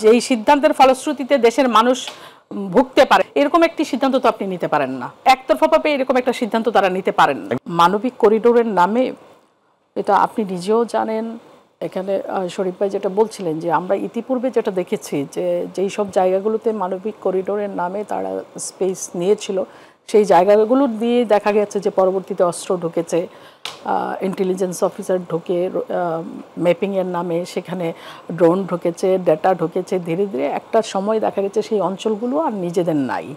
যেই সিদ্ধান্তের ফলশ্রুতিতে দেশের মানুষ ভুগতে পারে এরকম একটি সিদ্ধান্ত তো আপনি নিতে পারেন না। একতরফাভাবে এরকম একটা সিদ্ধান্ত তারা নিতে পারেন না। মানবিক করিডোরের নামে এটা আপনি নিজেও জানেন, এখানে শরীফ ভাই যেটা বলছিলেন যে আমরা ইতিপূর্বে যেটা দেখেছি যে যেই সব জায়গাগুলোতে মানবিক করিডোরের নামে তারা স্পেস নিয়েছিল সেই জায়গাগুলো দিয়ে দেখা গেছে যে পরবর্তীতে অস্ত্র ঢুকেছে, ইন্টেলিজেন্স অফিসার ঢুকে ম্যাপিংয়ের নামে সেখানে ড্রোন ঢুকেছে, ডেটা ঢুকেছে। ধীরে ধীরে একটা সময় দেখা গেছে সেই অঞ্চলগুলো আর নিজেদের নাই।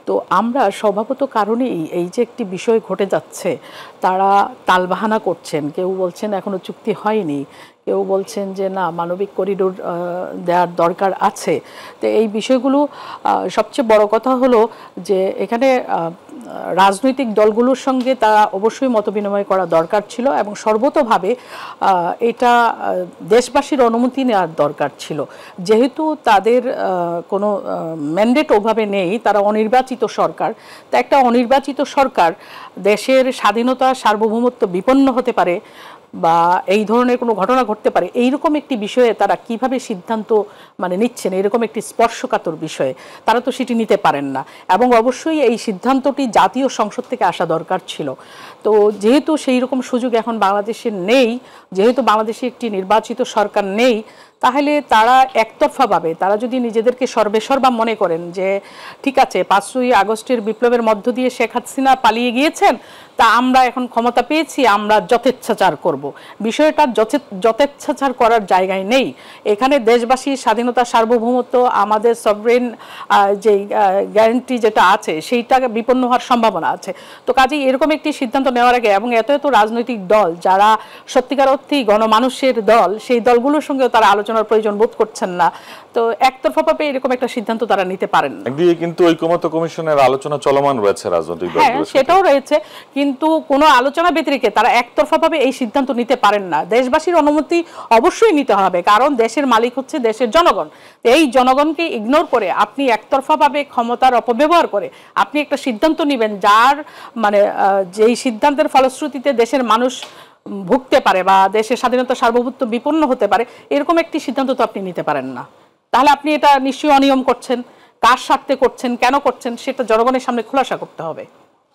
তো আমরা স্বভাবত কারণেই এই যে একটি বিষয় ঘটে যাচ্ছে, তারা তালবাহানা করছেন। কেউ বলছেন এখনো চুক্তি হয়নি, কেউ বলছেন যে না মানবিক করিডোর দেওয়ার দরকার আছে। তো এই বিষয়গুলো সবচেয়ে বড় কথা হলো যে এখানে রাজনৈতিক দলগুলোর সঙ্গে তারা অবশ্যই মতবিনিময় করা দরকার ছিল এবং সর্বতোভাবে এটা দেশবাসীর অনুমতি নেওয়ার দরকার ছিল। যেহেতু তাদের কোনো ম্যান্ডেট ওভাবে নেই, তারা অনির্বাচিত সরকার, তা একটা অনির্বাচিত সরকার দেশের স্বাধীনতা সার্বভৌমত্ব বিপন্ন হতে পারে বা এই ধরনের কোনো ঘটনা ঘটতে পারে এইরকম একটি বিষয়ে তারা কিভাবে সিদ্ধান্ত নিচ্ছেন, এরকম একটি স্পর্শকাতর বিষয়ে তারা তো সেটি নিতে পারেন না। এবং অবশ্যই এই সিদ্ধান্তটি জাতীয় সংসদ থেকে আসা দরকার ছিল। তো যেহেতু সেই রকম সুযোগ এখন বাংলাদেশে নেই, যেহেতু বাংলাদেশে একটি নির্বাচিত সরকার নেই, তাহলে তারা একতরফাভাবে তারা যদি নিজেদেরকে সর্বেসর্বা মনে করেন যে ঠিক আছে 5ই আগস্টের বিপ্লবের মধ্য দিয়ে শেখ হাসিনা পালিয়ে গিয়েছেন, তা আমরা এখন ক্ষমতা পেয়েছি, আমরা যথেচ্ছাচার করব। বিষয়টা যথেচ্ছাচার করার জায়গায় নেই। এখানে দেশবাসীর স্বাধীনতা সার্বভৌমত্ব, আমাদের সভরেন যে গ্যারান্টি যেটা আছে সেইটা বিপন্ন হওয়ার সম্ভাবনা আছে। তো কাজেই এরকম একটি সিদ্ধান্ত নেওয়ার আগে এবং এত এত রাজনৈতিক দল যারা সত্যিকার অর্থেই গণমানুষের দল, সেই দলগুলোর সঙ্গেও তারা আলোচনার প্রয়োজন বোধ করছেন না। তো একতরফাভাবে এরকম একটা সিদ্ধান্ত তারা নিতে পারেন না। কিন্তু ঐকমত্য কমিশনের আলোচনা চলমান রয়েছে রাজনৈতিক দলগুলোর সাথে। সেটাও রয়েছে, কিন্তু কোনো আলোচনা ব্যতিরেকে তারা একতরফাভাবে এই সিদ্ধান্ত নিতে পারেন না। দেশবাসীর অনুমতি অবশ্যই নিতে হবে, কারণ দেশের মালিক হচ্ছে দেশের জনগণ। এই জনগণকে ইগনোর করে আপনি একতরফাভাবে ক্ষমতার অপব্যবহার করে আপনি একটা সিদ্ধান্ত নেবেন যার যেই সিদ্ধান্তের ফলশ্রুতিতে দেশের মানুষ ভুগতে পারে বা দেশের স্বাধীনতা সার্বভৌমত্ব বিপন্ন হতে পারে, এরকম একটি সিদ্ধান্ত তো আপনি নিতে পারেন না। তাহলে আপনি এটা নিশ্চয়ই অনিয়ম করছেন। কার স্বার্থে করছেন, কেন করছেন, সেটা জনগণের সামনে খোলাসা করতে হবে।